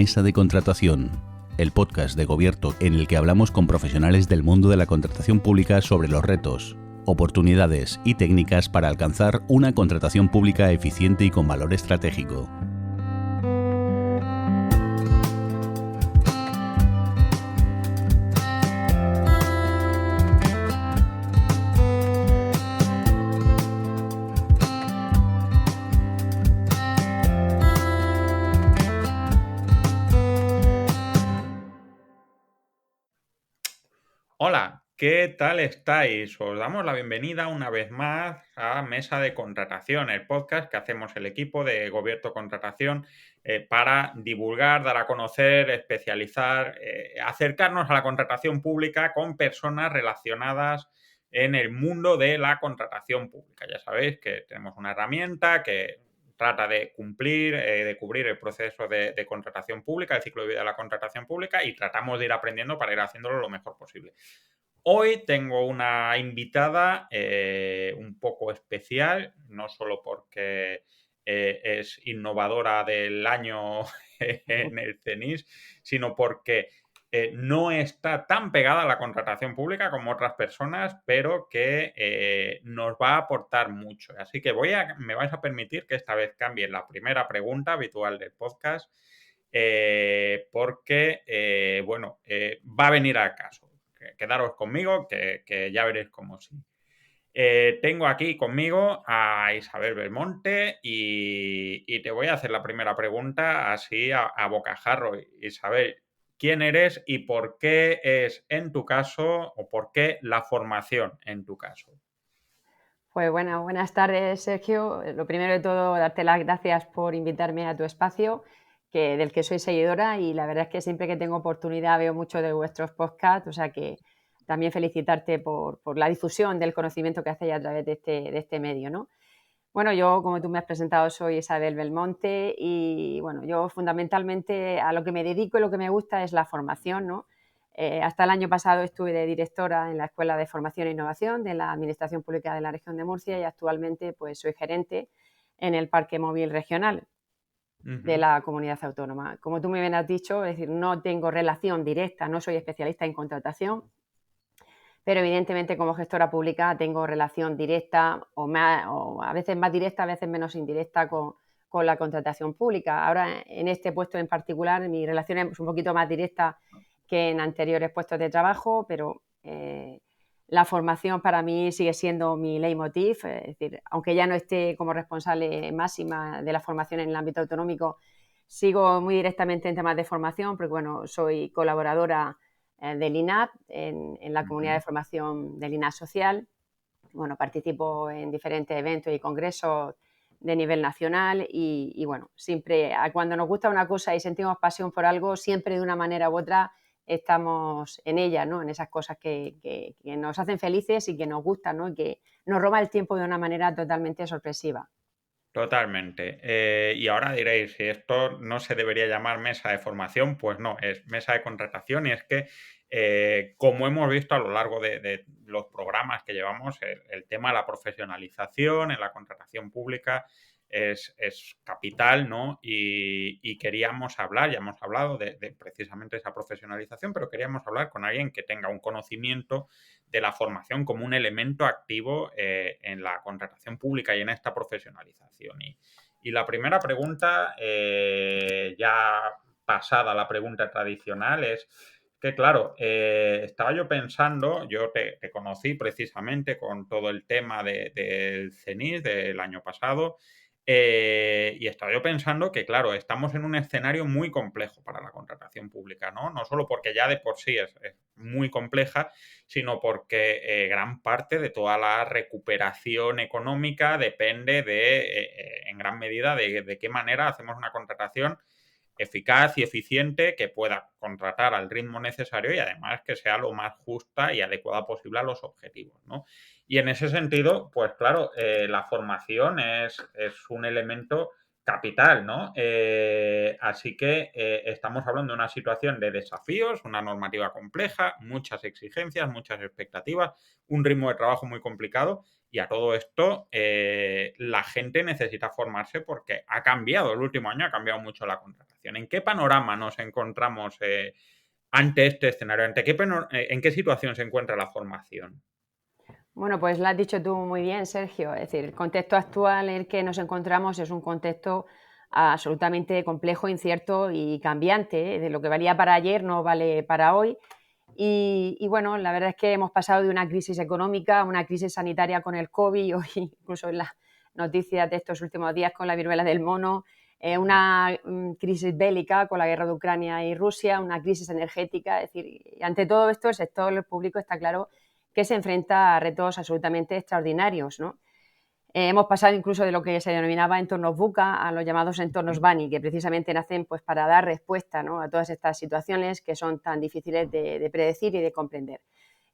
Mesa de Contratación, el podcast de Gobierto en el que hablamos con profesionales del mundo de la contratación pública sobre los retos, oportunidades y técnicas para alcanzar una contratación pública eficiente y con valor estratégico. Hola, ¿qué tal estáis? Os damos la bienvenida una vez más a Mesa de Contratación, el podcast que hacemos el equipo de Gobierto Contratación para divulgar, dar a conocer, especializar, acercarnos a la contratación pública con personas relacionadas en el mundo de la contratación pública. Ya sabéis que tenemos una herramienta que trata de cumplir, de cubrir el proceso de contratación pública, el ciclo de vida de la contratación pública, y tratamos de ir aprendiendo para ir haciéndolo lo mejor posible. Hoy tengo una invitada un poco especial, no solo porque es innovadora del año en el CENIS, sino porque no está tan pegada a la contratación pública como otras personas, pero que nos va a aportar mucho. Así que me vais a permitir que esta vez cambie la primera pregunta habitual del podcast, porque va a venir al caso. Quedaros conmigo, que ya veréis cómo sí. Tengo aquí conmigo a Isabel Belmonte y te voy a hacer la primera pregunta así a bocajarro. Isabel, ¿quién eres y por qué es en tu caso o por qué la formación en tu caso? Pues bueno, buenas tardes, Sergio. Lo primero de todo, darte las gracias por invitarme a tu espacio, del que soy seguidora, y la verdad es que siempre que tengo oportunidad veo mucho de vuestros podcasts, o sea que también felicitarte por la difusión del conocimiento que hacéis a través de este medio, ¿no? Bueno, yo, como tú me has presentado, soy Isabel Belmonte y, bueno, yo fundamentalmente a lo que me dedico y lo que me gusta es la formación, ¿no? Hasta el año pasado estuve de directora en la Escuela de Formación e Innovación de la Administración Pública de la Región de Murcia y actualmente pues soy gerente en el Parque Móvil Regional de la Comunidad Autónoma. Como tú muy bien has dicho, es decir, no tengo relación directa, no soy especialista en contratación, pero evidentemente como gestora pública tengo relación directa o a veces más directa, a veces menos indirecta con la contratación pública. Ahora, en este puesto en particular, mi relación es un poquito más directa que en anteriores puestos de trabajo, pero la formación para mí sigue siendo mi leitmotiv, es decir, aunque ya no esté como responsable máxima de la formación en el ámbito autonómico, sigo muy directamente en temas de formación, porque bueno, soy colaboradora del INAP en la comunidad de formación del INAP Social. Bueno, participo en diferentes eventos y congresos de nivel nacional y bueno, siempre cuando nos gusta una cosa y sentimos pasión por algo, siempre de una manera u otra estamos en ella, ¿no? En esas cosas que nos hacen felices y que nos gustan, ¿no? Y que nos roba el tiempo de una manera totalmente sorpresiva. Totalmente. Y ahora diréis, si esto no se debería llamar mesa de formación, pues no, es mesa de contratación y es que, como hemos visto a lo largo de los programas que llevamos, el tema de la profesionalización en la contratación pública es capital, ¿no? Y queríamos hablar, ya hemos hablado de precisamente esa profesionalización, pero queríamos hablar con alguien que tenga un conocimiento de la formación como un elemento activo en la contratación pública y en esta profesionalización. Y la primera pregunta, ya pasada la pregunta tradicional, es que, claro, estaba yo pensando, yo te conocí precisamente con todo el tema del CENIS del año pasado, y estaba yo pensando que, claro, estamos en un escenario muy complejo para la contratación pública, ¿no? No solo porque ya de por sí es muy compleja, sino porque gran parte de toda la recuperación económica depende en gran medida de qué manera hacemos una contratación eficaz y eficiente que pueda contratar al ritmo necesario y además que sea lo más justa y adecuada posible a los objetivos, ¿no? Y en ese sentido, pues claro, la formación es un elemento capital, ¿no? Así que estamos hablando de una situación de desafíos, una normativa compleja, muchas exigencias, muchas expectativas, un ritmo de trabajo muy complicado Y a todo esto, la gente necesita formarse porque ha cambiado, el último año ha cambiado mucho la contratación. ¿En qué panorama nos encontramos ante este escenario? ¿En qué situación se encuentra la formación? Bueno, pues lo has dicho tú muy bien, Sergio. Es decir, el contexto actual en el que nos encontramos es un contexto absolutamente complejo, incierto y cambiante, ¿eh? De lo que valía para ayer no vale para hoy. Y bueno, la verdad es que hemos pasado de una crisis económica a una crisis sanitaria con el COVID, y hoy incluso en las noticias de estos últimos días con la viruela del mono, una crisis bélica con la guerra de Ucrania y Rusia, una crisis energética. Es decir, y ante todo esto el sector público está claro que se enfrenta a retos absolutamente extraordinarios, ¿no? Hemos pasado incluso de lo que se denominaba entornos VUCA a los llamados entornos BANI, que precisamente nacen pues, para dar respuesta, ¿no?, a todas estas situaciones que son tan difíciles de predecir y de comprender.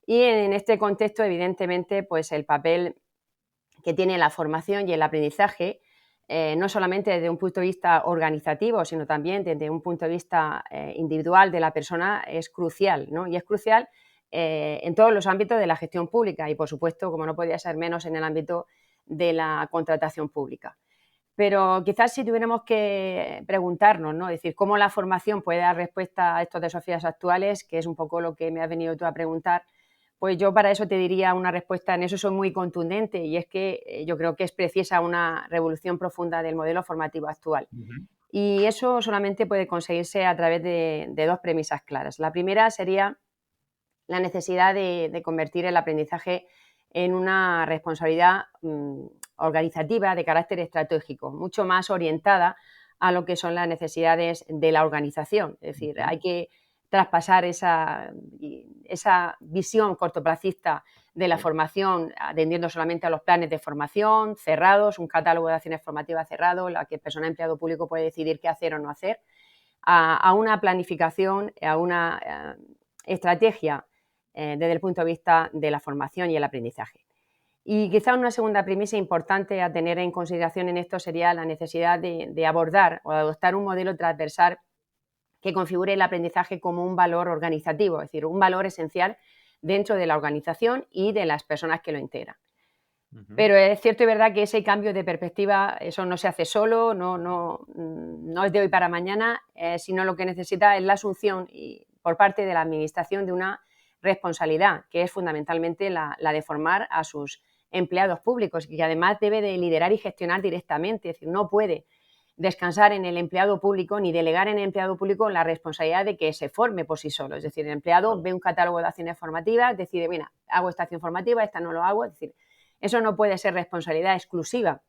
Y en este contexto, evidentemente, pues el papel que tiene la formación y el aprendizaje, no solamente desde un punto de vista organizativo, sino también desde un punto de vista individual de la persona, es crucial, ¿no? Y es crucial en todos los ámbitos de la gestión pública y, por supuesto, como no podía ser menos, en el ámbito de la contratación pública. Pero quizás si tuviéramos que preguntarnos, ¿no?, es decir, cómo la formación puede dar respuesta a estos desafíos actuales, que es un poco lo que me has venido tú a preguntar, pues yo para eso te diría una respuesta, en eso soy muy contundente, y es que yo creo que es precisa una revolución profunda del modelo formativo actual. Ujú. Y eso solamente puede conseguirse a través de dos premisas claras. La primera sería la necesidad de convertir el aprendizaje en una responsabilidad organizativa de carácter estratégico, mucho más orientada a lo que son las necesidades de la organización. Es decir, Ujú. hay que traspasar esa visión cortoplacista de la formación, atendiendo solamente a los planes de formación cerrados, un catálogo de acciones formativas cerrado, en la que el personal empleado público puede decidir qué hacer o no hacer, a una planificación, a una estrategia desde el punto de vista de la formación y el aprendizaje. Y quizá una segunda premisa importante a tener en consideración en esto sería la necesidad de abordar o adoptar un modelo transversal que configure el aprendizaje como un valor organizativo, es decir, un valor esencial dentro de la organización y de las personas que lo integran. Ujú. Pero es cierto y verdad que ese cambio de perspectiva, eso no se hace solo, no es de hoy para mañana, sino lo que necesita es la asunción por parte de la Administración de una responsabilidad, que es fundamentalmente la de formar a sus empleados públicos, y que además debe de liderar y gestionar directamente. Es decir, no puede descansar en el empleado público ni delegar en el empleado público la responsabilidad de que se forme por sí solo. Es decir, el empleado ve un catálogo de acciones formativas, decide, mira, hago esta acción formativa, esta no lo hago. Es decir, eso no puede ser responsabilidad exclusiva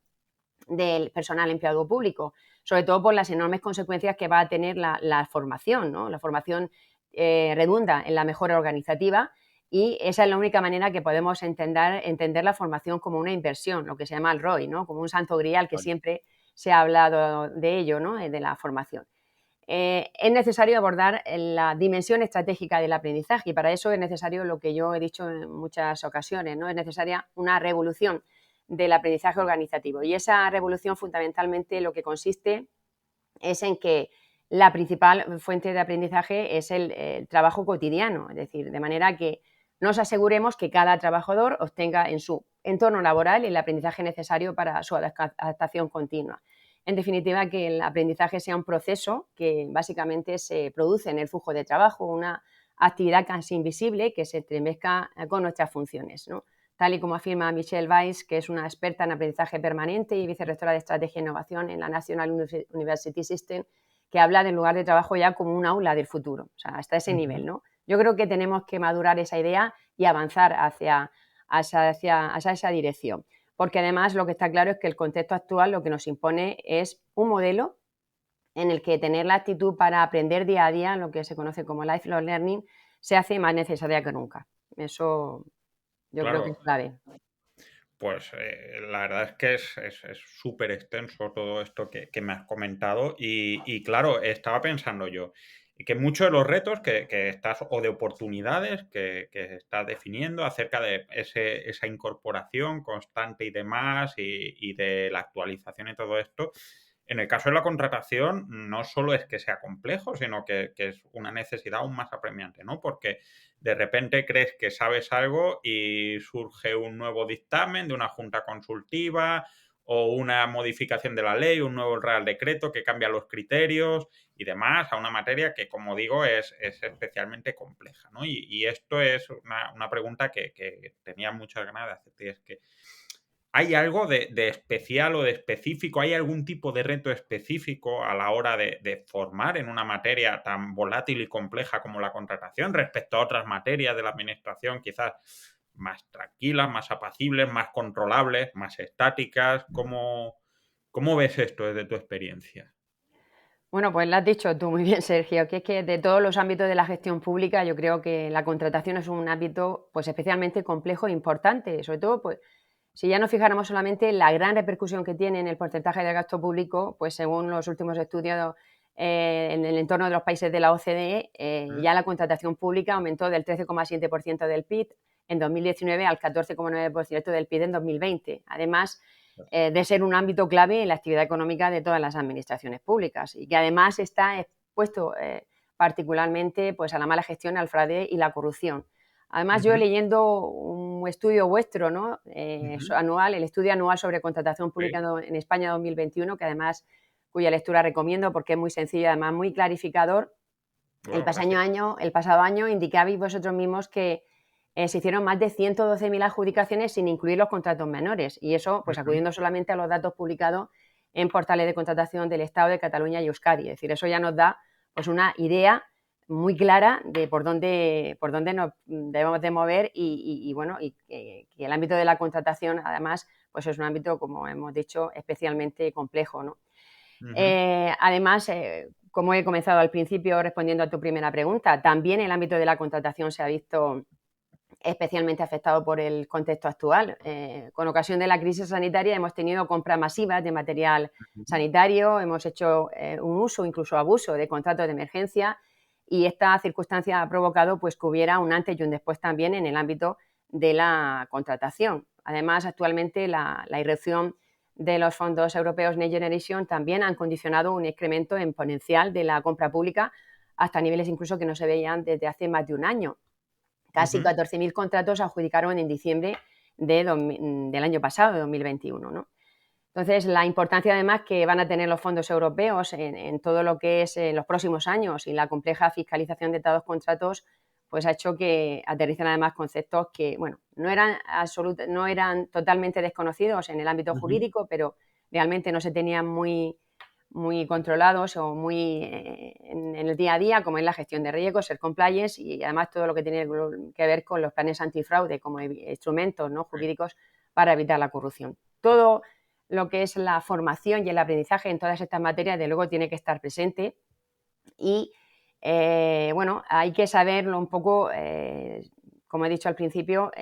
del personal empleado público, sobre todo por las enormes consecuencias que va a tener la formación, ¿no? La formación redunda en la mejora organizativa, y esa es la única manera que podemos entender la formación como una inversión, lo que se llama el ROI, ¿no?, como un santo grial que siempre se ha hablado de ello, ¿no?, de la formación. Es necesario abordar la dimensión estratégica del aprendizaje, y para eso es necesario lo que yo he dicho en muchas ocasiones, ¿no? Es necesaria una revolución del aprendizaje organizativo, y esa revolución fundamentalmente lo que consiste es en que la principal fuente de aprendizaje es el trabajo cotidiano, es decir, de manera que nos aseguremos que cada trabajador obtenga en su entorno laboral el aprendizaje necesario para su adaptación continua. En definitiva, que el aprendizaje sea un proceso que básicamente se produce en el flujo de trabajo, una actividad casi invisible que se entremezcla con nuestras funciones, ¿no? Tal y como afirma Michelle Weiss, que es una experta en aprendizaje permanente y vicerrectora de Estrategia e Innovación en la National University System, que habla del lugar de trabajo ya como un aula del futuro, o sea, hasta ese Ujú. nivel, ¿no? Yo creo que tenemos que madurar esa idea y avanzar hacia esa dirección, porque además lo que está claro es que el contexto actual lo que nos impone es un modelo en el que tener la actitud para aprender día a día, lo que se conoce como lifelong learning, se hace más necesaria que nunca. Eso yo creo que es Claro, clave. pues la verdad es que es súper extenso todo esto que me has comentado y claro, estaba pensando yo que muchos de los retos que estás o de oportunidades que estás definiendo acerca de esa incorporación constante y demás y de la actualización y todo esto, en el caso de la contratación no solo es que sea complejo, sino que es una necesidad aún más apremiante, ¿no? Porque De repente crees que sabes algo y surge un nuevo dictamen de una junta consultiva o una modificación de la ley, un nuevo Real Decreto que cambia los criterios y demás a una materia que, como digo, es especialmente compleja, ¿no? Y esto es una pregunta que tenía muchas ganas de hacerte, y es que ¿hay algo de especial o de específico? ¿Hay algún tipo de reto específico a la hora de formar en una materia tan volátil y compleja como la contratación respecto a otras materias de la administración, quizás más tranquilas, más apacibles, más controlables, más estáticas? ¿Cómo ves esto desde tu experiencia? Bueno, pues lo has dicho tú muy bien, Sergio, que es que de todos los ámbitos de la gestión pública, yo creo que la contratación es un ámbito pues especialmente complejo e importante, sobre todo pues si ya nos fijáramos solamente en la gran repercusión que tiene en el porcentaje del gasto público, pues según los últimos estudios en el entorno de los países de la OCDE, ya la contratación pública aumentó del 13,7% del PIB en 2019 al 14,9% del PIB en 2020. Además, de ser un ámbito clave en la actividad económica de todas las administraciones públicas y que además está expuesto particularmente pues, a la mala gestión, al fraude y la corrupción. Además, yo Ujú, leyendo un estudio vuestro, ¿no? ujú. Anual, el estudio anual sobre contratación Sí, pública en España 2021, que además cuya lectura recomiendo porque es muy sencillo y además muy clarificador. bueno, gracias. El pasado año indicabais vosotros mismos que se hicieron más de 112.000 adjudicaciones sin incluir los contratos menores y eso pues Ujú, acudiendo solamente a los datos publicados en portales de contratación del Estado de Cataluña y Euskadi. Es decir, eso ya nos da pues una idea muy clara de por dónde nos debemos de mover y bueno, y que el ámbito de la contratación además pues es un ámbito, como hemos dicho, especialmente complejo, ¿no? ujú. Además, como he comenzado al principio respondiendo a tu primera pregunta, también el ámbito de la contratación se ha visto especialmente afectado por el contexto actual. Con ocasión de la crisis sanitaria hemos tenido compras masivas de material Ujú. sanitario, hemos hecho un uso, incluso abuso de contratos de emergencia y esta circunstancia ha provocado pues, que hubiera un antes y un después también en el ámbito de la contratación. Además, actualmente la irrupción de los fondos europeos Next Generation también han condicionado un incremento exponencial de la compra pública hasta niveles incluso que no se veían desde hace más de un año. Casi Ujú. 14.000 contratos se adjudicaron en diciembre del año pasado, de 2021, ¿no? Entonces, la importancia además que van a tener los fondos europeos en todo lo que es en los próximos años y la compleja fiscalización de todos los contratos, pues ha hecho que aterricen además conceptos que, bueno, no eran totalmente desconocidos en el ámbito Ujú. jurídico, pero realmente no se tenían muy controlados o muy en el día a día, como es la gestión de riesgos, el compliance y además todo lo que tiene que ver con los planes antifraude como instrumentos, ¿no?, Sí. jurídicos para evitar la corrupción. Todo lo que es la formación y el aprendizaje en todas estas materias, de luego, tiene que estar presente y, bueno, hay que saberlo un poco, como he dicho al principio,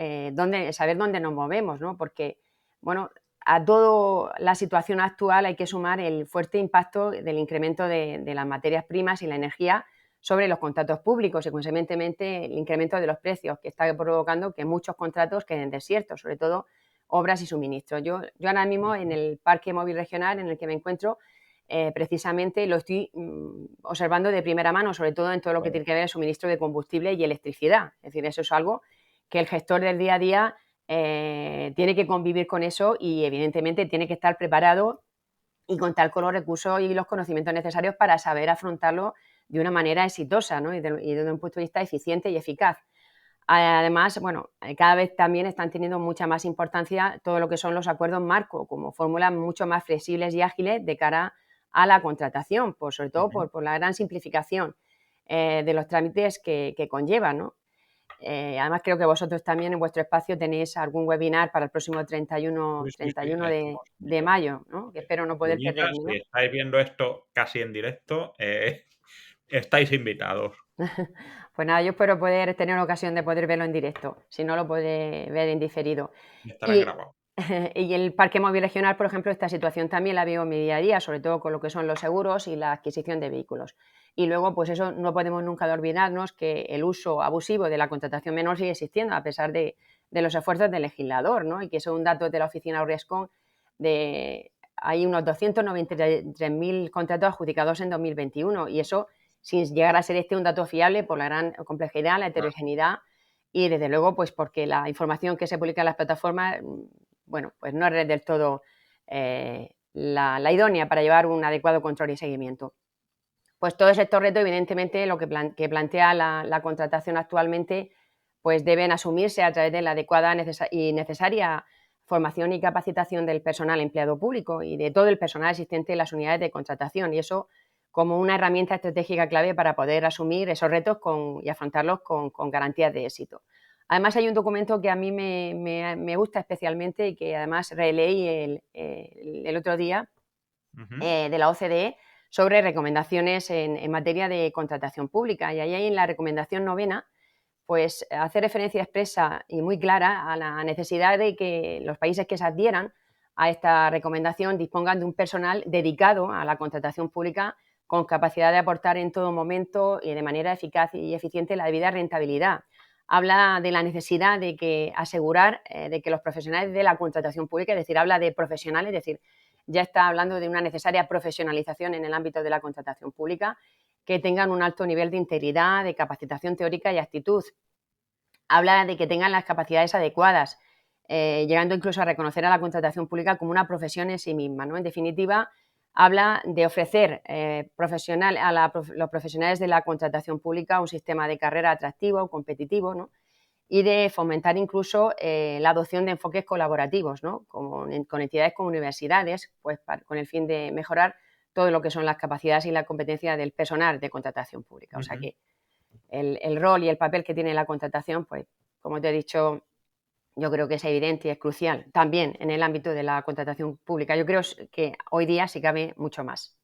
saber dónde nos movemos, ¿no? Porque, bueno, a toda la situación actual hay que sumar el fuerte impacto del incremento de las materias primas y la energía sobre los contratos públicos y, consecuentemente, el incremento de los precios que está provocando que muchos contratos queden desiertos, sobre todo obras y suministros. Yo ahora mismo en el parque móvil regional en el que me encuentro, precisamente lo estoy observando de primera mano, sobre todo en todo lo que Claro. tiene que ver el suministro de combustible y electricidad. Es decir, eso es algo que el gestor del día a día tiene que convivir con eso y evidentemente tiene que estar preparado y contar con los recursos y los conocimientos necesarios para saber afrontarlo de una manera exitosa, ¿no? Y desde un punto de vista eficiente y eficaz. Además, bueno, cada vez también están teniendo mucha más importancia todo lo que son los acuerdos marco, como fórmulas mucho más flexibles y ágiles de cara a la contratación, sobre todo Ujú. por la gran simplificación de los trámites que conllevan, ¿no? Además, creo que vosotros también en vuestro espacio tenéis algún webinar para el próximo Sí, sí, treinta sí, y uno estamos de mayo, ¿no? Que espero no poder Cuñita, perderme, si ¿no? estáis viendo esto casi en directo, estáis invitados. Pues nada, yo espero poder tener ocasión de poder verlo en directo, si no lo podré ver en diferido. Estarán Y, grabados. y el parque móvil regional, por ejemplo, esta situación también la veo en mi día a día, sobre todo con lo que son los seguros y la adquisición de vehículos. Y luego, pues eso, no podemos nunca de olvidarnos que el uso abusivo de la contratación menor sigue existiendo, a pesar de los esfuerzos del legislador, ¿no? Y que son datos de la oficina Urrescon, hay unos 293.000 contratos adjudicados en 2021, y eso sin llegar a ser un dato fiable por la gran complejidad, la Claro. heterogeneidad y desde luego pues porque la información que se publica en las plataformas, bueno, pues no es del todo la idónea para llevar un adecuado control y seguimiento. Pues todos estos retos, evidentemente, lo que plantea la contratación actualmente, pues deben asumirse a través de la adecuada y necesaria formación y capacitación del personal empleado público y de todo el personal existente en las unidades de contratación, y eso como una herramienta estratégica clave para poder asumir esos retos y afrontarlos con garantías de éxito. Además, hay un documento que a mí me gusta especialmente y que además releí el otro día, de la OCDE, sobre recomendaciones en materia de contratación pública. Y ahí en la recomendación 9, pues hace referencia expresa y muy clara a la necesidad de que los países que se adhieran a esta recomendación dispongan de un personal dedicado a la contratación pública con capacidad de aportar en todo momento y de manera eficaz y eficiente la debida rentabilidad. Habla de la necesidad de asegurar de que los profesionales de la contratación pública, es decir, habla de profesionales, es decir, ya está hablando de una necesaria profesionalización en el ámbito de la contratación pública, que tengan un alto nivel de integridad, de capacitación teórica y actitud. Habla de que tengan las capacidades adecuadas, llegando incluso a reconocer a la contratación pública como una profesión en sí misma, ¿no? En definitiva, habla de ofrecer los profesionales de la contratación pública un sistema de carrera atractivo, competitivo, ¿no? Y de fomentar incluso la adopción de enfoques colaborativos, ¿no? con entidades como universidades, pues con el fin de mejorar todo lo que son las capacidades y la competencia del personal de contratación pública. O sea que el rol y el papel que tiene la contratación, pues como te he dicho, yo creo que es evidente y es crucial también en el ámbito de la contratación pública. Yo creo que hoy día sí cabe mucho más.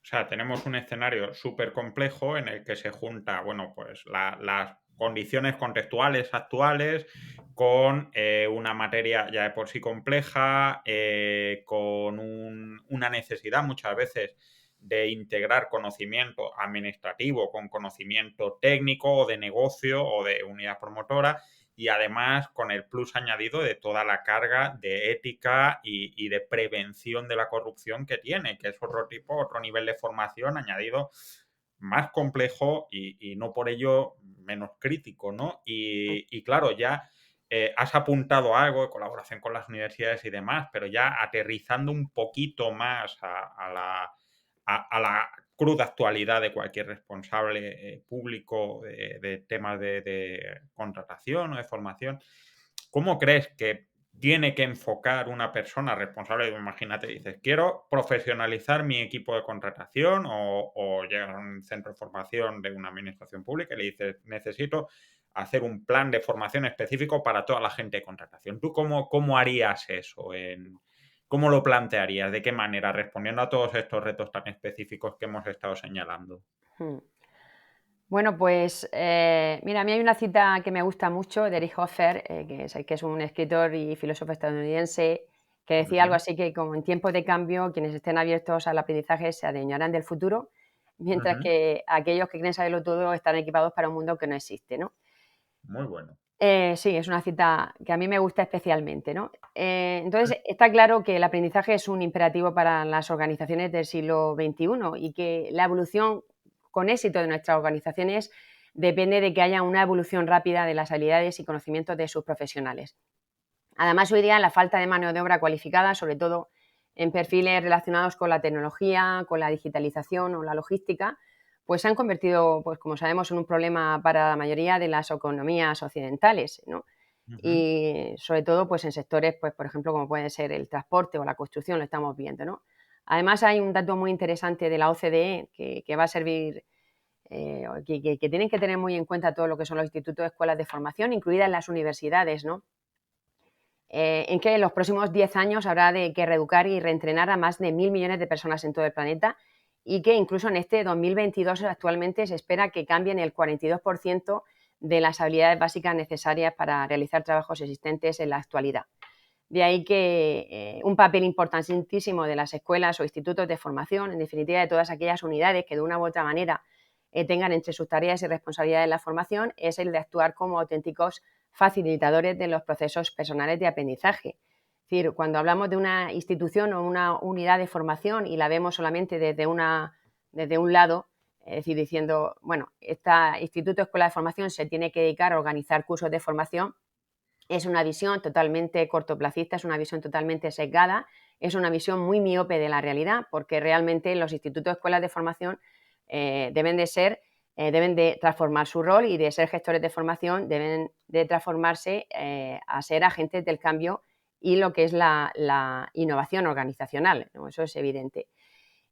O sea, tenemos un escenario súper complejo en el que se junta, bueno, pues las condiciones contextuales actuales con una materia ya de por sí compleja, con una necesidad muchas veces de integrar conocimiento administrativo con conocimiento técnico o de negocio o de unidad promotora, y además con el plus añadido de toda la carga de ética y de prevención de la corrupción que tiene, que es otro nivel de formación añadido más complejo y no por ello menos crítico, ¿no? Y claro, ya has apuntado algo de colaboración con las universidades y demás, pero ya aterrizando un poquito más a la cruda actualidad de cualquier responsable público de temas de contratación o de formación, ¿cómo crees que tiene que enfocar una persona responsable? Imagínate, dices, quiero profesionalizar mi equipo de contratación o llegas a un centro de formación de una administración pública y le dices, necesito hacer un plan de formación específico para toda la gente de contratación. ¿Tú cómo harías eso? ¿Cómo lo plantearías? ¿De qué manera? Respondiendo a todos estos retos tan específicos que hemos estado señalando. Bueno, pues mira, a mí hay una cita que me gusta mucho de Eric Hoffer, que es un escritor y filósofo estadounidense, que decía algo así que como en tiempos de cambio, quienes estén abiertos al aprendizaje se adueñarán del futuro, mientras que aquellos que quieren saberlo todo están equipados para un mundo que no existe, ¿no? Muy bueno. Sí, es una cita que a mí me gusta especialmente, ¿no? Entonces, está claro que el aprendizaje es un imperativo para las organizaciones del siglo XXI y que la evolución con éxito de nuestras organizaciones depende de que haya una evolución rápida de las habilidades y conocimientos de sus profesionales. Además, hoy día la falta de mano de obra cualificada, sobre todo en perfiles relacionados con la tecnología, con la digitalización o la logística, pues se han convertido, pues como sabemos, en un problema para la mayoría de las economías occidentales, ¿no? Y sobre todo pues en sectores, pues por ejemplo, como puede ser el transporte o la construcción, lo estamos viendo, ¿no? Además, hay un dato muy interesante de la OCDE que va a servir, que tienen que tener muy en cuenta todo lo que son los institutos de escuelas de formación, incluidas las universidades, ¿no? En que en los próximos 10 años habrá que reeducar y reentrenar a más de 1.000 millones de personas en todo el planeta, y que incluso en este 2022 actualmente se espera que cambien el 42% de las habilidades básicas necesarias para realizar trabajos existentes en la actualidad. De ahí que un papel importantísimo de las escuelas o institutos de formación, en definitiva de todas aquellas unidades que de una u otra manera tengan entre sus tareas y responsabilidades la formación, es el de actuar como auténticos facilitadores de los procesos personales de aprendizaje. Es decir, cuando hablamos de una institución o una unidad de formación y la vemos solamente desde un lado, Es decir, diciendo, bueno, este Instituto Escuela de Formación se tiene que dedicar a organizar cursos de formación. Es una visión totalmente cortoplacista, es una visión totalmente sesgada, es una visión muy miope de la realidad, porque realmente los institutos de escuelas de formación deben de transformar su rol, y de ser gestores de formación deben de transformarse a ser agentes del cambio y lo que es la innovación organizacional, ¿no? Eso es evidente.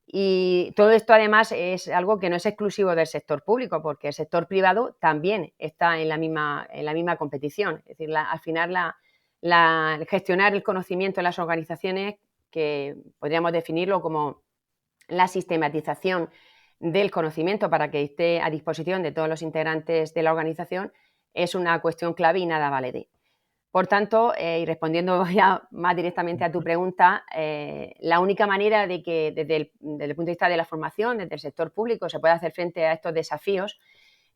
Y todo esto además es algo que no es exclusivo del sector público, porque el sector privado también está en la misma competición. Es decir, al final gestionar el conocimiento en las organizaciones, que podríamos definirlo como la sistematización del conocimiento para que esté a disposición de todos los integrantes de la organización, es una cuestión clave y nada baladí. Por tanto, y respondiendo ya más directamente a tu pregunta, la única manera de que desde el punto de vista de la formación, desde el sector público, se pueda hacer frente a estos desafíos,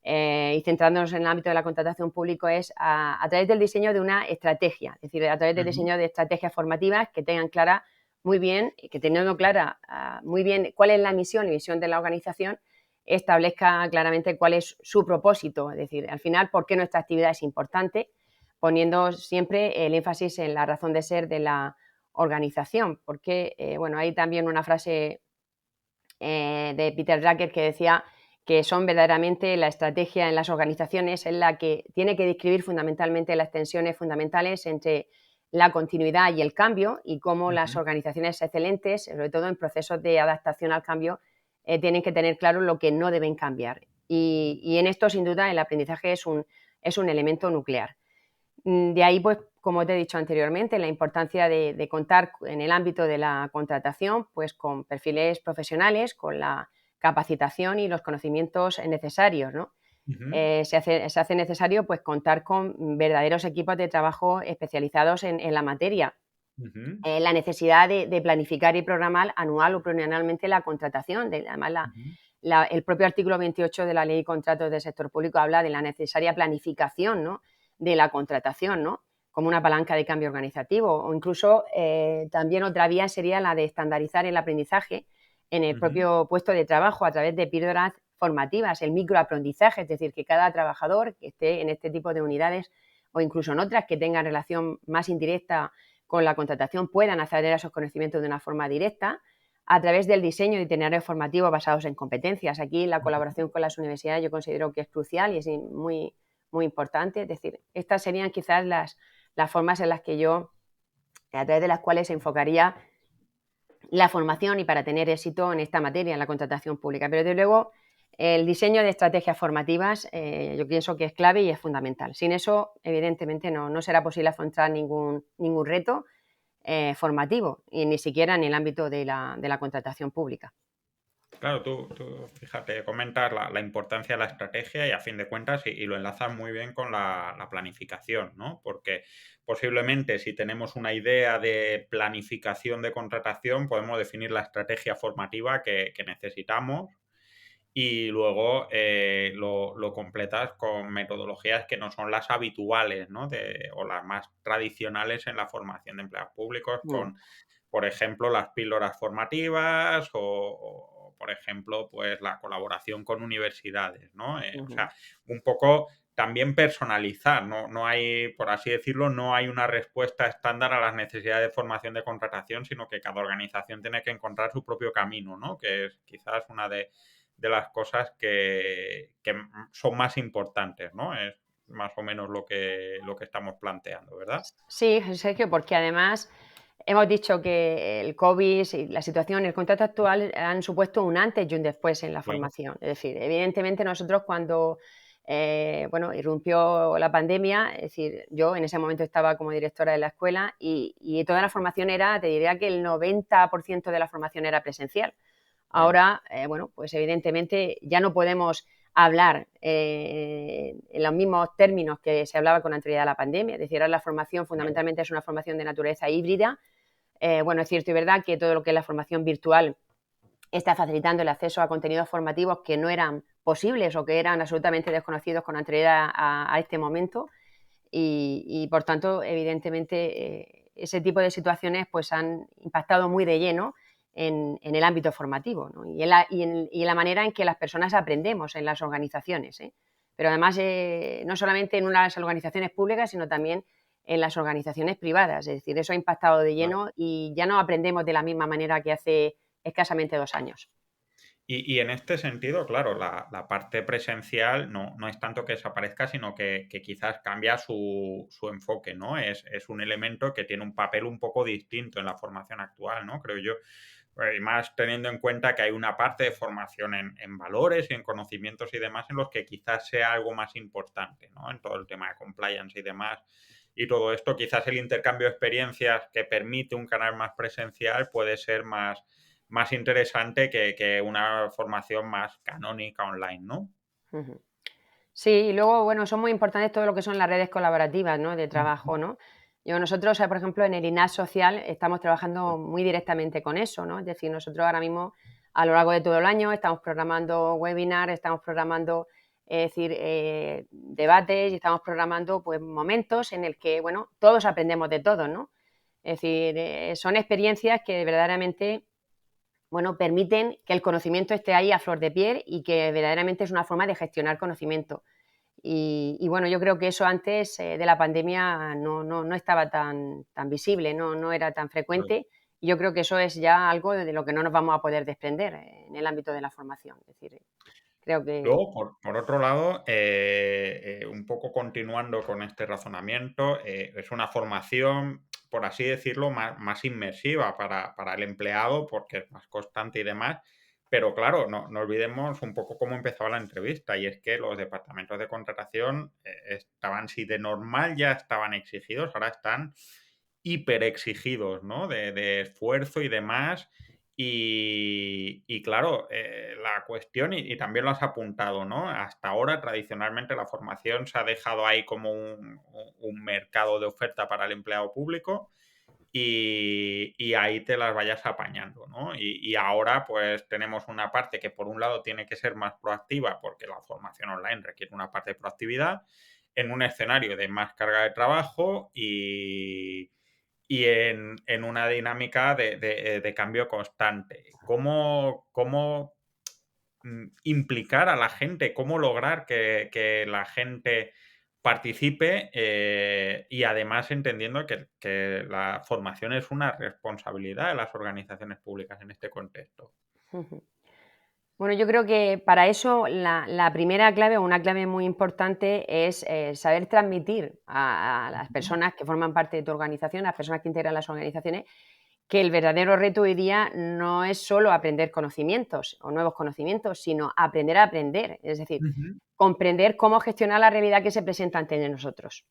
y centrándonos en el ámbito de la contratación pública, es a través del diseño de una estrategia, es decir, a través del diseño de estrategias formativas que tengan clara muy bien, que teniendo clara muy bien cuál es la misión y visión de la organización, establezca claramente cuál es su propósito, es decir, al final, por qué nuestra actividad es importante, poniendo siempre el énfasis en la razón de ser de la organización, porque, bueno, hay también una frase de Peter Drucker que decía que son verdaderamente la estrategia en las organizaciones es la que tiene que describir fundamentalmente las tensiones fundamentales entre la continuidad y el cambio, y cómo las organizaciones excelentes, sobre todo en procesos de adaptación al cambio, tienen que tener claro lo que no deben cambiar. Y en esto, sin duda, el aprendizaje es un elemento nuclear. De ahí, pues, como te he dicho anteriormente, la importancia de contar en el ámbito de la contratación, pues, con perfiles profesionales, con la capacitación y los conocimientos necesarios, ¿no? Se hace necesario, pues, contar con verdaderos equipos de trabajo especializados en la materia. La necesidad de planificar y programar anual o plurianualmente la contratación. Además, el propio artículo 28 de la Ley de Contratos del Sector Público habla de la necesaria planificación, ¿no?, de la contratación, ¿no?, como una palanca de cambio organizativo. O incluso también otra vía sería la de estandarizar el aprendizaje en el propio puesto de trabajo a través de píldoras formativas, el microaprendizaje, es decir, que cada trabajador que esté en este tipo de unidades o incluso en otras que tengan relación más indirecta con la contratación puedan acceder a esos conocimientos de una forma directa a través del diseño de itinerarios formativos basados en competencias. Aquí la colaboración con las universidades yo considero que es crucial y es muy, muy importante. Es decir, estas serían quizás las formas en las que yo, a través de las cuales se enfocaría la formación y para tener éxito en esta materia, en la contratación pública. Pero, desde luego, el diseño de estrategias formativas yo pienso que es clave y es fundamental. Sin eso, evidentemente, no será posible afrontar ningún reto formativo, y ni siquiera en el ámbito de la contratación pública. Claro, tú fíjate, comentas la importancia de la estrategia y a fin de cuentas, y lo enlazas muy bien con la planificación, ¿no? Porque posiblemente si tenemos una idea de planificación de contratación, podemos definir la estrategia formativa que necesitamos y luego lo completas con metodologías que no son las habituales, ¿no? O las más tradicionales en la formación de empleados públicos, con, por ejemplo, las píldoras formativas o, por ejemplo, pues la colaboración con universidades, ¿no? O sea, un poco también personalizar, no hay, por así decirlo, no hay una respuesta estándar a las necesidades de formación de contratación, sino que cada organización tiene que encontrar su propio camino, ¿no? Que es quizás una de las cosas que son más importantes, ¿no? Es más o menos lo que estamos planteando, ¿verdad? Sí, Sergio, porque además hemos dicho que el COVID y la situación, el contrato actual han supuesto un antes y un después en la Claro. formación. Es decir, evidentemente nosotros cuando irrumpió la pandemia, es decir, yo en ese momento estaba como directora de la escuela y toda la formación era, te diría que el 90% de la formación era presencial. Ahora, pues evidentemente ya no podemos hablar en los mismos términos que se hablaba con anterioridad a la pandemia. Es decir, ahora la formación fundamentalmente es una formación de naturaleza híbrida. Es cierto y verdad que todo lo que es la formación virtual está facilitando el acceso a contenidos formativos que no eran posibles o que eran absolutamente desconocidos con anterioridad a este momento. Y por tanto, evidentemente, ese tipo de situaciones pues han impactado muy de lleno en el ámbito formativo, ¿no? Y en la manera en que las personas aprendemos en las organizaciones, ¿eh? Pero además no solamente en unas organizaciones públicas, sino también en las organizaciones privadas. Es decir, eso ha impactado de lleno y ya no aprendemos de la misma manera que hace escasamente 2 años. Y en este sentido, claro, la parte presencial no es tanto que desaparezca, sino que quizás cambia su enfoque, ¿no? Es un elemento que tiene un papel un poco distinto en la formación actual, ¿no? Creo yo. Y más teniendo en cuenta que hay una parte de formación en valores y en conocimientos y demás en los que quizás sea algo más importante, ¿no? En todo el tema de compliance y demás. Y todo esto, quizás el intercambio de experiencias que permite un canal más presencial puede ser más interesante que una formación más canónica online, ¿no? Ujú. Sí, y luego, bueno, son muy importantes todo lo que son las redes colaborativas, ¿no? De trabajo, ¿no? Nosotros, o sea, por ejemplo, en el INAS Social estamos trabajando muy directamente con eso, ¿no? Es decir, nosotros ahora mismo, a lo largo de todo el año, estamos programando webinars, estamos programando, es decir, debates y estamos programando, pues, momentos en el que, bueno, todos aprendemos de todos, ¿no? Es decir, son experiencias que verdaderamente, bueno, permiten que el conocimiento esté ahí a flor de piel y que verdaderamente es una forma de gestionar conocimiento. Y bueno, yo creo que eso antes de la pandemia no estaba tan visible, no era tan frecuente. Y yo creo que eso es ya algo de lo que no nos vamos a poder desprender en el ámbito de la formación. Es decir, creo que... Luego, por otro lado, un poco continuando con este razonamiento, es una formación, por así decirlo, más inmersiva para el empleado porque es más constante y demás. Pero claro, no olvidemos un poco cómo empezaba la entrevista y es que los departamentos de contratación estaban, si de normal ya estaban exigidos, ahora están hiper exigidos, ¿no? De esfuerzo y demás. Y claro, la cuestión, y también lo has apuntado, ¿no? Hasta ahora, tradicionalmente, la formación se ha dejado ahí como un mercado de oferta para el empleado público y ahí te las vayas apañando, ¿no? Y ahora, pues, tenemos una parte que, por un lado, tiene que ser más proactiva porque la formación online requiere una parte de proactividad en un escenario de más carga de trabajo y en una dinámica de cambio constante. ¿Cómo implicar a la gente? ¿Cómo lograr que la gente participe y además entendiendo que la formación es una responsabilidad de las organizaciones públicas en este contexto? Ujú. Bueno, yo creo que para eso la primera clave o una clave muy importante es saber transmitir a las personas que forman parte de tu organización, a las personas que integran las organizaciones, que el verdadero reto hoy día no es solo aprender conocimientos o nuevos conocimientos, sino aprender a aprender, es decir, Ujú. comprender cómo gestionar la realidad que se presenta ante nosotros.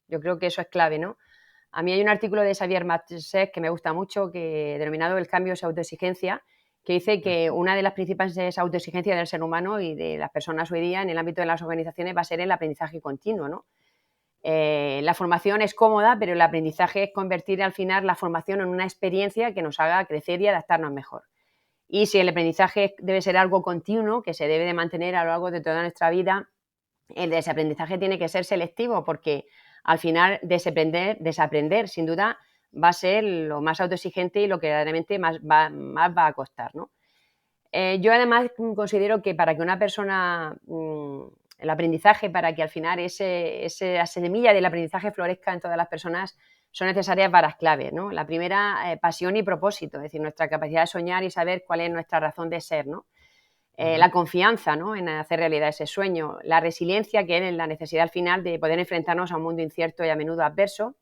Yo creo que eso es clave, ¿no? A mí hay un artículo de Xavier Matsek que me gusta mucho, que denominado El cambio es autoexigencia, que dice que una de las principales autoexigencias del ser humano y de las personas hoy día en el ámbito de las organizaciones va a ser el aprendizaje continuo, ¿no? La formación es cómoda, pero el aprendizaje es convertir al final la formación en una experiencia que nos haga crecer y adaptarnos mejor. Y si el aprendizaje debe ser algo continuo, que se debe de mantener a lo largo de toda nuestra vida, el desaprendizaje tiene que ser selectivo porque al final desaprender sin duda va a ser lo más autoexigente y lo que verdaderamente más va a costar, ¿no? Yo además considero que para que una persona, el aprendizaje, para que al final esa semilla del aprendizaje florezca en todas las personas, son necesarias varias claves, ¿no? La primera, pasión y propósito, es decir, nuestra capacidad de soñar y saber cuál es nuestra razón de ser, ¿no? La Ujú. confianza, ¿no?, en hacer realidad ese sueño, la resiliencia, que es la necesidad al final de poder enfrentarnos a un mundo incierto y a menudo adverso,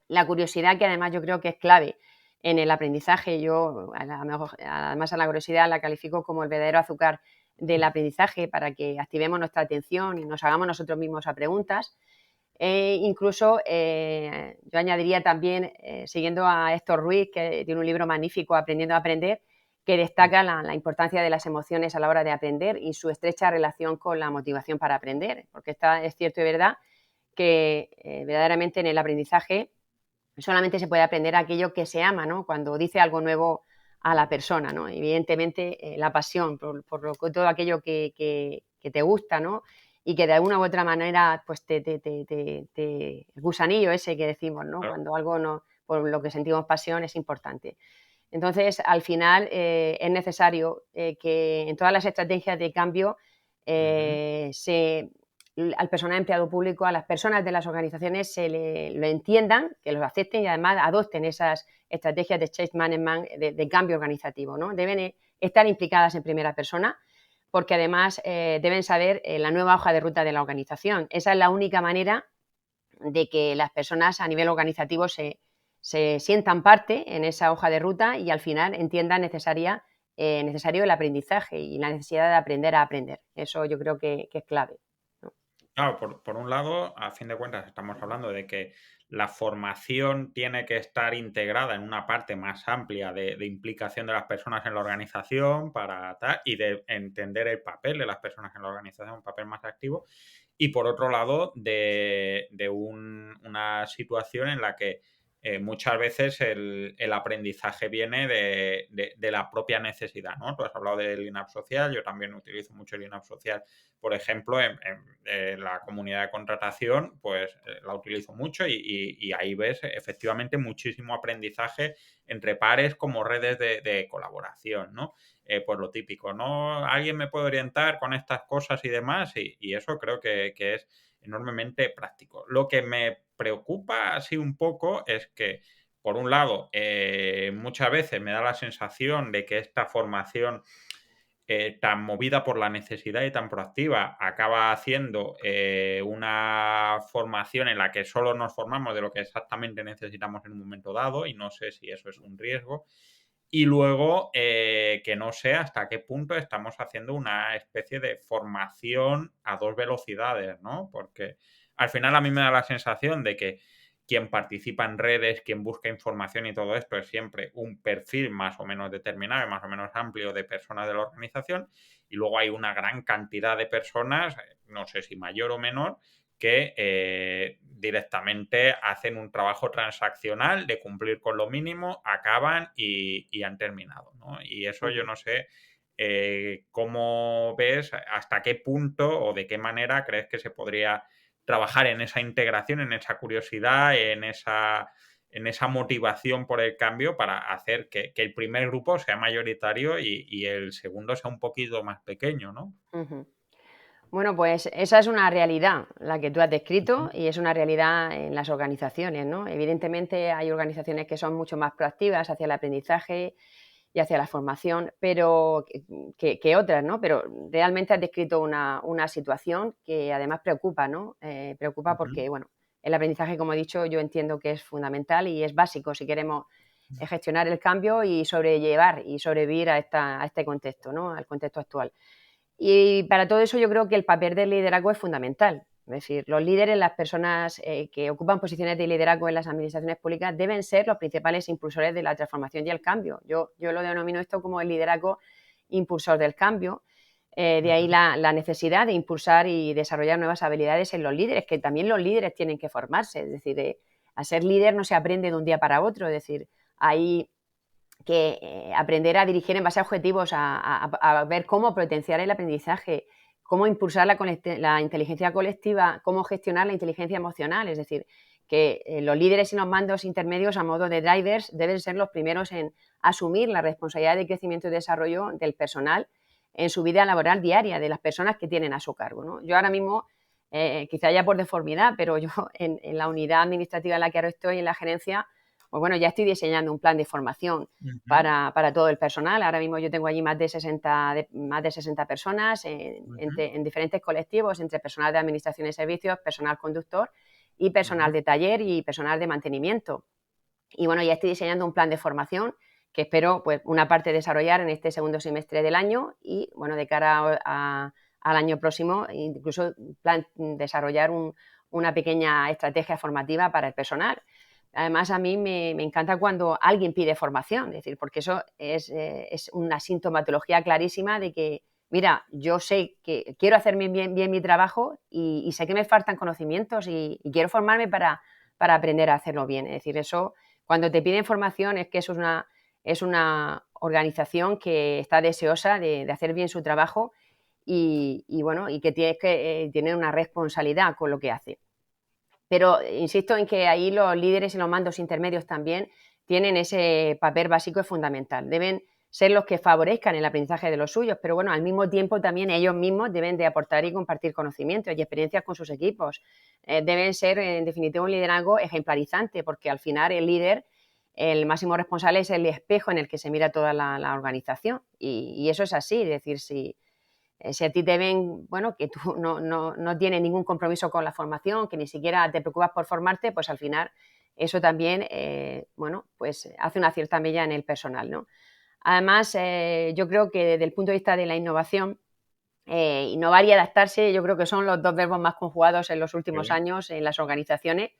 la curiosidad, que además yo creo que es clave en el aprendizaje. Yo, además, a la curiosidad la califico como el verdadero azúcar del aprendizaje para que activemos nuestra atención y nos hagamos nosotros mismos a preguntas. Incluso yo añadiría también, siguiendo a Héctor Ruiz, que tiene un libro magnífico, Aprendiendo a aprender, que destaca la importancia de las emociones a la hora de aprender y su estrecha relación con la motivación para aprender, porque es cierto y verdad que verdaderamente en el aprendizaje solamente se puede aprender aquello que se ama, ¿no? Cuando dice algo nuevo a la persona, ¿no? Evidentemente, la pasión todo aquello que te gusta, ¿no? Y que de alguna u otra manera, pues el gusanillo ese que decimos, ¿no? Claro. Cuando algo no, por lo que sentimos pasión es importante. Entonces, al final, es necesario que en todas las estrategias de cambio al personal empleado público, a las personas de las organizaciones lo entiendan, que los acepten y además adopten esas estrategias de change management, de cambio organizativo, ¿no? Deben estar implicadas en primera persona porque además deben saber la nueva hoja de ruta de la organización. Esa es la única manera de que las personas a nivel organizativo se sientan parte en esa hoja de ruta y al final entiendan necesario el aprendizaje y la necesidad de aprender a aprender. Eso yo creo que es clave, ¿no? Claro, por un lado, a fin de cuentas, estamos hablando de que la formación tiene que estar integrada en una parte más amplia de implicación de las personas en la organización y de entender el papel de las personas en la organización, un papel más activo. Y por otro lado, de una situación en la que muchas veces el aprendizaje viene de la propia necesidad, ¿no? Tú has hablado del INAP social, yo también utilizo mucho el INAP social, por ejemplo, en la comunidad de contratación, pues la utilizo mucho y ahí ves efectivamente muchísimo aprendizaje entre pares como redes de colaboración, ¿no? Pues lo típico, ¿no? ¿Alguien me puede orientar con estas cosas y demás? Y eso creo que es enormemente práctico. Lo que me preocupa así un poco es que, por un lado, muchas veces me da la sensación de que esta formación tan movida por la necesidad y tan proactiva acaba haciendo una formación en la que solo nos formamos de lo que exactamente necesitamos en un momento dado y no sé si eso es un riesgo. Y luego, que no sé hasta qué punto estamos haciendo una especie de formación a dos velocidades, ¿no? Porque al final a mí me da la sensación de que quien participa en redes, quien busca información y todo esto es siempre un perfil más o menos determinado, más o menos amplio de personas de la organización. Y luego hay una gran cantidad de personas, no sé si mayor o menor, que directamente hacen un trabajo transaccional de cumplir con lo mínimo, acaban y han terminado, ¿no? Y eso yo no sé cómo ves, hasta qué punto o de qué manera crees que se podría trabajar en esa integración, en esa curiosidad, en esa motivación por el cambio para hacer que el primer grupo sea mayoritario y el segundo sea un poquito más pequeño, ¿no? Uh-huh. Bueno, pues esa es una realidad, la que tú has descrito, y es una realidad en las organizaciones, ¿no? Evidentemente hay organizaciones que son mucho más proactivas hacia el aprendizaje y hacia la formación, pero que otras, ¿no? Pero realmente has descrito una situación que además preocupa, ¿no? Preocupa porque, bueno, el aprendizaje, como he dicho, yo entiendo que es fundamental y es básico si queremos gestionar el cambio y sobrellevar y sobrevivir a este contexto, ¿no? Al contexto actual. Y para todo eso yo creo que el papel del liderazgo es fundamental. Es decir, los líderes, las personas que ocupan posiciones de liderazgo en las administraciones públicas deben ser los principales impulsores de la transformación y el cambio. Yo lo denomino esto como el liderazgo impulsor del cambio. De ahí la necesidad de impulsar y desarrollar nuevas habilidades en los líderes, que también los líderes tienen que formarse. Es decir, a ser líder no se aprende de un día para otro. Es decir, hay que aprender a dirigir en base a objetivos, a ver cómo potenciar el aprendizaje, cómo impulsar la inteligencia colectiva, cómo gestionar la inteligencia emocional. Es decir, que los líderes y los mandos intermedios a modo de drivers deben ser los primeros en asumir la responsabilidad de crecimiento y desarrollo del personal en su vida laboral diaria, de las personas que tienen a su cargo, ¿no? Yo ahora mismo, quizá ya por deformidad, pero yo en la unidad administrativa en la que ahora estoy, en la gerencia, pues bueno, ya estoy diseñando un plan de formación para todo el personal. Ahora mismo yo tengo allí más de 60 personas en diferentes colectivos, entre personal de administración y servicios, personal conductor y personal de taller y personal de mantenimiento. Y bueno, ya estoy diseñando un plan de formación que espero, pues, una parte desarrollar en este segundo semestre del año y, bueno, de cara al año próximo, incluso desarrollar una pequeña estrategia formativa para el personal. Además, a mí me encanta cuando alguien pide formación, es decir, porque eso es una sintomatología clarísima de que, mira, yo sé que quiero hacer bien mi trabajo y sé que me faltan conocimientos y quiero formarme para aprender a hacerlo bien. Es decir, eso, cuando te piden formación es que eso es una organización que está deseosa de hacer bien su trabajo y bueno, y que tiene una responsabilidad con lo que hace. Pero insisto en que ahí los líderes y los mandos intermedios también tienen ese papel básico y fundamental. Deben ser los que favorezcan el aprendizaje de los suyos, pero bueno, al mismo tiempo también ellos mismos deben de aportar y compartir conocimientos y experiencias con sus equipos. Deben ser, en definitiva, un liderazgo ejemplarizante, porque al final el líder, el máximo responsable, es el espejo en el que se mira toda la organización, y eso es así. Es decir, si a ti te ven, bueno, que tú no tienes ningún compromiso con la formación, que ni siquiera te preocupas por formarte, pues al final eso también, bueno, pues hace una cierta mella en el personal, ¿no? Además, yo creo que desde el punto de vista de la innovación, innovar y adaptarse, yo creo que son los dos verbos más conjugados en los últimos años en las organizaciones.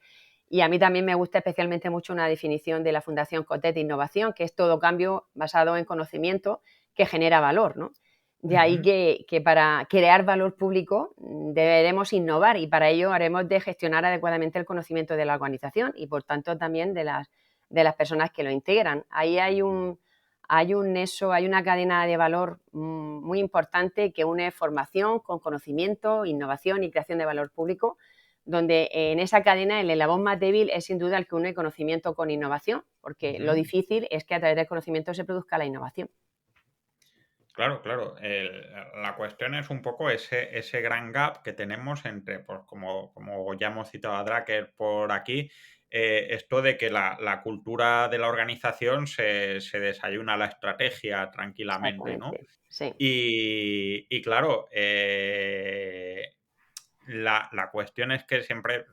Y a mí también me gusta especialmente mucho una definición de la Fundación Cotet de Innovación, que es todo cambio basado en conocimiento que genera valor, ¿no? De ahí que para crear valor público deberemos innovar, y para ello haremos de gestionar adecuadamente el conocimiento de la organización y, por tanto, también de las personas que lo integran. Ahí hay una cadena de valor muy importante que une formación con conocimiento, innovación y creación de valor público, donde en esa cadena el eslabón más débil es sin duda el que une conocimiento con innovación, porque lo difícil es que a través del conocimiento se produzca la innovación. Claro, claro. La cuestión es un poco ese gran gap que tenemos entre, pues como ya hemos citado a Drucker por aquí, esto de que la cultura de la organización se desayuna la estrategia tranquilamente, ¿no? Exactamente, sí. Y claro, la cuestión es que siempre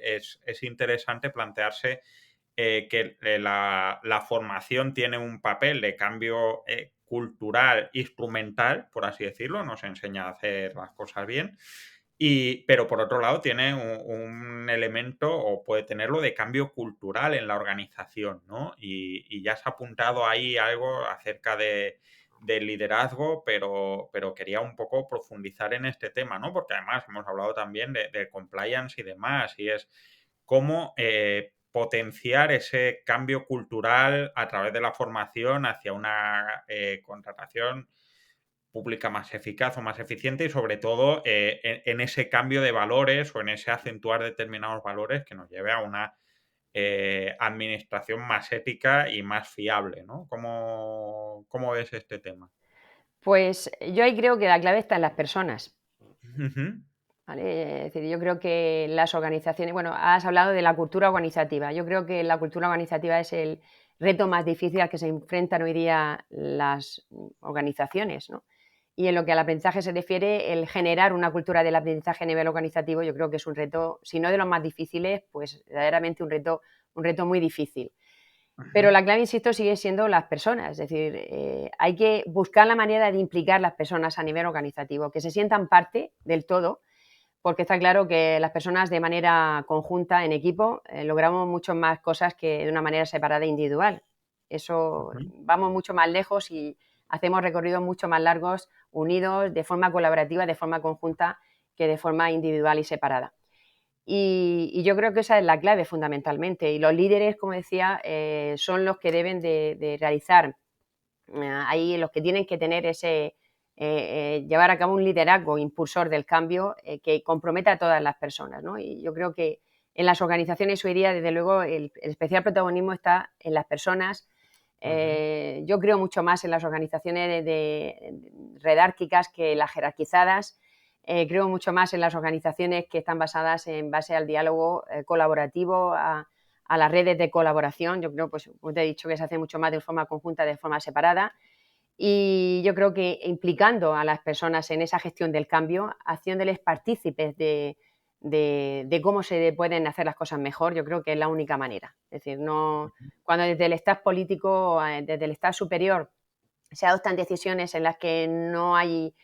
es interesante plantearse que la formación tiene un papel de cambio cultural, instrumental, por así decirlo, nos enseña a hacer las cosas bien, pero por otro lado tiene un elemento, o puede tenerlo, de cambio cultural en la organización, ¿no? Y ya se ha apuntado ahí algo acerca del liderazgo, pero quería un poco profundizar en este tema, ¿no? Porque además hemos hablado también de compliance y demás, y es cómo potenciar ese cambio cultural a través de la formación hacia una contratación pública más eficaz o más eficiente, y sobre todo en ese cambio de valores o en ese acentuar determinados valores que nos lleve a una administración más ética y más fiable, ¿no? ¿Cómo ves este tema? Pues yo ahí creo que la clave está en las personas, Ujú. ¿vale? Es decir, yo creo que las organizaciones, bueno, has hablado de la cultura organizativa. Yo creo que la cultura organizativa es el reto más difícil al que se enfrentan hoy día las organizaciones, ¿no? Y en lo que al aprendizaje se refiere, el generar una cultura del aprendizaje a nivel organizativo, yo creo que es un reto, si no de los más difíciles, pues verdaderamente un reto muy difícil. Pero Ujú. la clave, insisto, sigue siendo las personas. Es decir, hay que buscar la manera de implicar las personas a nivel organizativo, que se sientan parte del todo, porque está claro que las personas de manera conjunta, en equipo, logramos mucho más cosas que de una manera separada e individual. Eso, Ujú. vamos mucho más lejos y hacemos recorridos mucho más largos, unidos, de forma colaborativa, de forma conjunta, que de forma individual y separada. Y yo creo que esa es la clave fundamentalmente. Y los líderes, como decía, son los que deben de realizar, ahí los que tienen que tener llevar a cabo un liderazgo impulsor del cambio, que comprometa a todas las personas, ¿no? Y yo creo que en las organizaciones hoy día, desde luego, el especial protagonismo está en las personas. Ujú. Yo creo mucho más en las organizaciones redárquicas que las jerarquizadas. Creo mucho más en las organizaciones que están basadas en base al diálogo colaborativo, a las redes de colaboración. Yo creo, pues, como te he dicho, que se hace mucho más de forma conjunta, de forma separada. Y yo creo que implicando a las personas en esa gestión del cambio, haciéndoles partícipes de cómo se pueden hacer las cosas mejor, yo creo que es la única manera. Es decir, no, cuando desde el staff político, desde el staff superior, se adoptan decisiones en las que no hay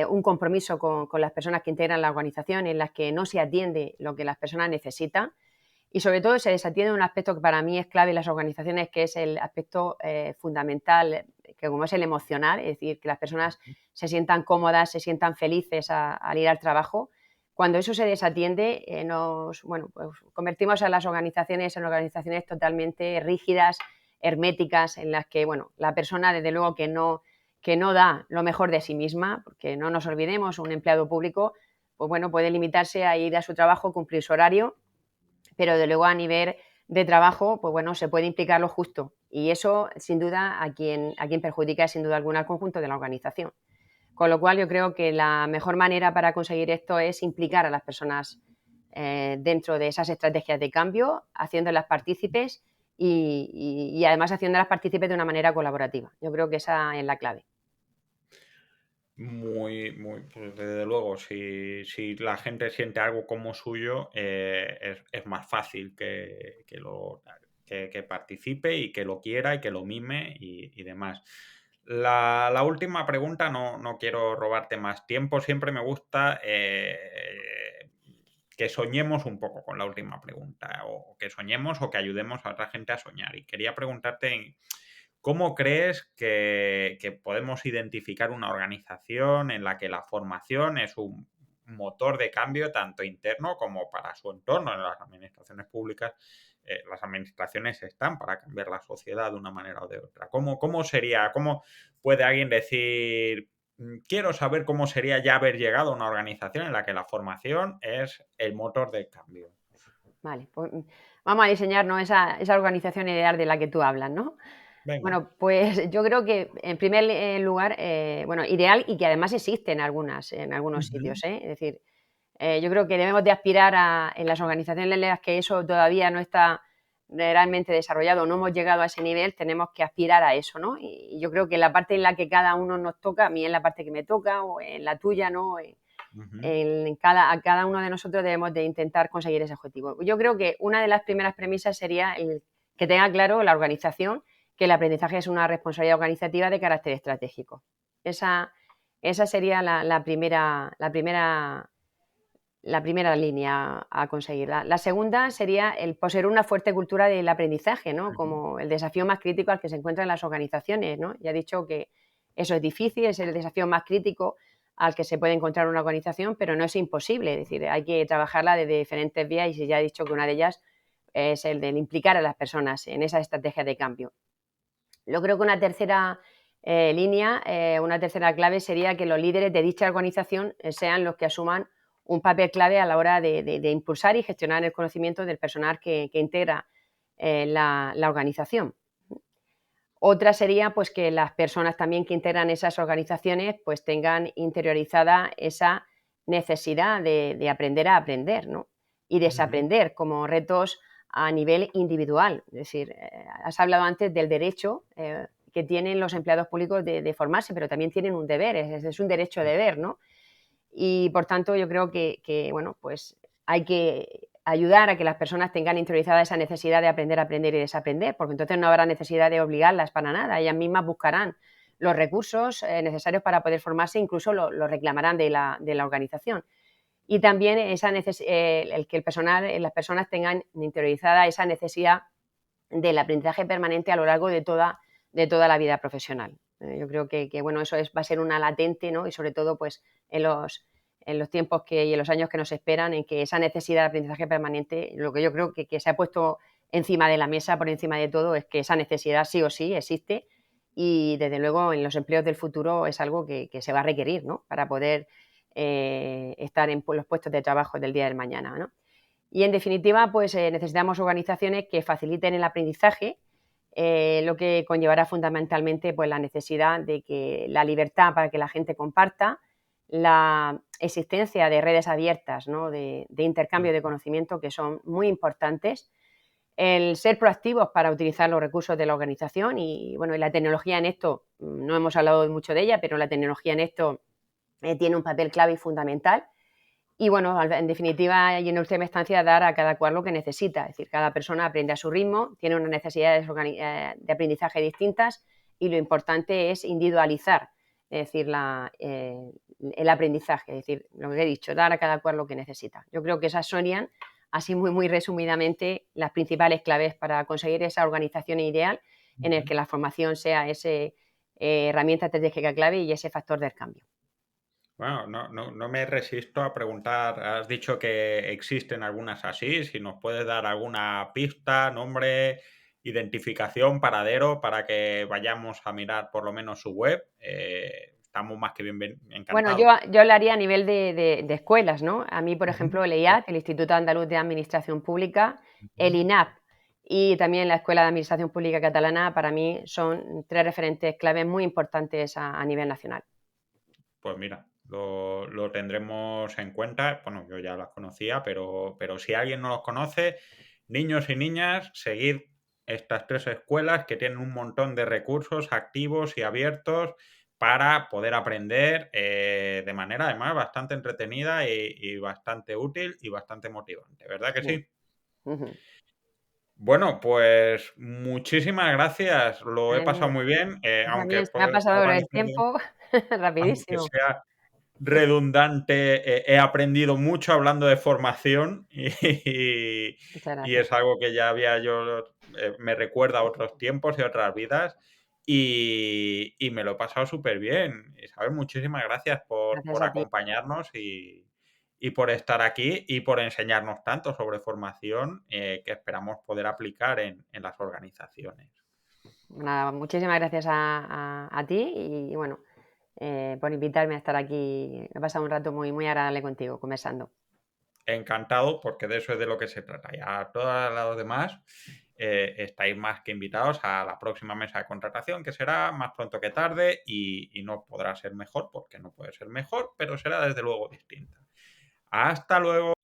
un compromiso con las personas que integran la organización, en las que no se atiende lo que las personas necesitan, y sobre todo se desatiende un aspecto que para mí es clave en las organizaciones, que es el aspecto fundamental, que como es el emocional, es decir, que las personas se sientan cómodas, se sientan felices al ir al trabajo. Cuando eso se desatiende, pues convertimos a las organizaciones en organizaciones totalmente rígidas, herméticas, en las que, bueno, la persona, desde luego, que no da lo mejor de sí misma, porque no nos olvidemos, un empleado público, pues bueno, puede limitarse a ir a su trabajo, cumplir su horario, pero de luego a nivel de trabajo, pues bueno, se puede implicar lo justo. Y eso, sin duda, a quien perjudica es sin duda alguna al conjunto de la organización. Con lo cual, yo creo que la mejor manera para conseguir esto es implicar a las personas dentro de esas estrategias de cambio, haciéndolas partícipes y además haciéndolas partícipes de una manera colaborativa. Yo creo que esa es la clave. Pues desde luego, si la gente siente algo como suyo, es más fácil que participe y que lo quiera y que lo mime y demás. La última pregunta, no quiero robarte más tiempo, siempre me gusta que soñemos un poco con la última pregunta, o que soñemos o que ayudemos a otra gente a soñar. Y quería preguntarte, ¿cómo crees que podemos identificar una organización en la que la formación es un motor de cambio tanto interno como para su entorno? En las administraciones públicas, las administraciones están para cambiar la sociedad de una manera o de otra. ¿Cómo puede alguien decir, quiero saber cómo sería ya haber llegado a una organización en la que la formación es el motor del cambio? Vale, pues vamos a diseñar, ¿no?, esa organización ideal de la que tú hablas, ¿no? Venga. Bueno, pues yo creo que en primer lugar, ideal y que además existe en algunos sitios, ¿eh? Es decir, yo creo que debemos de aspirar en las organizaciones en las que eso todavía no está realmente desarrollado, no hemos llegado a ese nivel, tenemos que aspirar a eso, ¿no? Y yo creo que la parte en la que cada uno nos toca, a mí en la parte que me toca o en la tuya, ¿no? A cada uno de nosotros debemos de intentar conseguir ese objetivo. Yo creo que una de las primeras premisas sería que tenga claro la organización que el aprendizaje es una responsabilidad organizativa de carácter estratégico. Esa sería la primera línea a conseguir. La segunda sería el poseer una fuerte cultura del aprendizaje, ¿no? Como el desafío más crítico al que se encuentran las organizaciones, ¿no? Ya he dicho que eso es difícil, es el desafío más crítico al que se puede encontrar una organización, pero no es imposible. Es decir, hay que trabajarla desde diferentes vías y ya he dicho que una de ellas es el de implicar a las personas en esa estrategia de cambio. Yo creo que una tercera una tercera clave sería que los líderes de dicha organización sean los que asuman un papel clave a la hora de impulsar y gestionar el conocimiento del personal que integra la organización. Otra sería pues que las personas también que integran esas organizaciones pues tengan interiorizada esa necesidad de aprender a aprender, ¿no? Y desaprender como retos a nivel individual. Es decir, has hablado antes del derecho que tienen los empleados públicos de formarse, pero también tienen un deber, es un derecho-deber, ¿no? Y por tanto yo creo que bueno, pues hay que ayudar a que las personas tengan interiorizada esa necesidad de aprender, aprender y desaprender, porque entonces no habrá necesidad de obligarlas para nada, ellas mismas buscarán los recursos necesarios para poder formarse, incluso lo reclamarán de la organización. Y también el que las personas tengan interiorizada esa necesidad del aprendizaje permanente a lo largo de toda la vida profesional. Yo creo que bueno, eso va a ser una latente, ¿no? Y sobre todo pues en los tiempos y en los años que nos esperan, en que esa necesidad de aprendizaje permanente, lo que yo creo que se ha puesto encima de la mesa, por encima de todo, es que esa necesidad sí o sí existe y desde luego en los empleos del futuro es algo que se va a requerir, ¿no? Para poder estar en los puestos de trabajo del día del mañana, ¿no? Y en definitiva, pues necesitamos organizaciones que faciliten el aprendizaje, lo que conllevará fundamentalmente pues, la necesidad de que la libertad para que la gente comparta, la existencia de redes abiertas, ¿no? de intercambio de conocimiento que son muy importantes, el ser proactivos para utilizar los recursos de la organización y bueno, y la tecnología en esto, no hemos hablado mucho de ella, pero la tecnología en esto tiene un papel clave y fundamental. Y bueno, en definitiva y en última instancia dar a cada cual lo que necesita, es decir, cada persona aprende a su ritmo, tiene unas necesidades de aprendizaje distintas y lo importante es individualizar, es decir, el aprendizaje, es decir, lo que he dicho, dar a cada cual lo que necesita. Yo creo que esas serían, así muy resumidamente, las principales claves para conseguir esa organización ideal en el que la formación sea esa herramienta estratégica clave y ese factor del cambio. Bueno, no me resisto a preguntar, has dicho que existen algunas así, si nos puedes dar alguna pista, nombre, identificación, paradero, para que vayamos a mirar por lo menos su web, estamos más que bien Bueno, encantados. yo hablaría a nivel de escuelas, ¿no? A mí, por ejemplo, el EIAD, el Instituto Andaluz de Administración Pública, el INAP y también la Escuela de Administración Pública Catalana, para mí son 3 referentes claves muy importantes a nivel nacional. Pues mira, lo tendremos en cuenta. Bueno, yo ya las conocía, pero si alguien no los conoce, niños y niñas, seguid estas 3 escuelas que tienen un montón de recursos activos y abiertos para poder aprender de manera además bastante entretenida y bastante útil y bastante motivante, ¿verdad que sí? Uh-huh. Bueno, pues muchísimas gracias, lo he pasado muy bien, aunque me ha pasado ahora el tiempo aunque rapidísimo. sea redundante, he aprendido mucho hablando de formación y es algo que ya había yo, me recuerda a otros tiempos y otras vidas y me lo he pasado súper bien. Isabel, muchísimas gracias por acompañarnos y por estar aquí y por enseñarnos tanto sobre formación que esperamos poder aplicar en las organizaciones. Nada, muchísimas gracias a ti y bueno, por invitarme a estar aquí. He pasado un rato muy, muy agradable contigo, conversando. Encantado, porque de eso es de lo que se trata. Y a todos los demás estáis más que invitados a la próxima mesa de contratación, que será más pronto que tarde y no podrá ser mejor, porque no puede ser mejor, pero será desde luego distinta. ¡Hasta luego!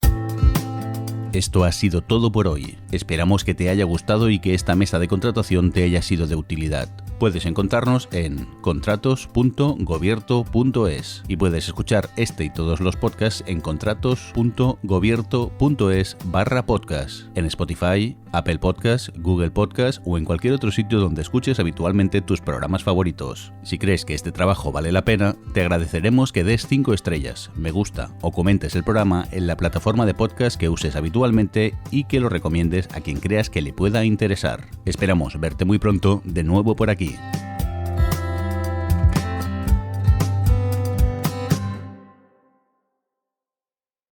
Esto ha sido todo por hoy. Esperamos que te haya gustado y que esta mesa de contratación te haya sido de utilidad. Puedes encontrarnos en contratos.gobierto.es y puedes escuchar este y todos los podcasts en contratos.gobierto.es/podcast, en Spotify, Apple Podcasts, Google Podcasts o en cualquier otro sitio donde escuches habitualmente tus programas favoritos. Si crees que este trabajo vale la pena, te agradeceremos que des 5 estrellas, me gusta o comentes el programa en la plataforma de podcast que uses habitualmente y que lo recomiendes a quien creas que le pueda interesar. Esperamos verte muy pronto de nuevo por aquí.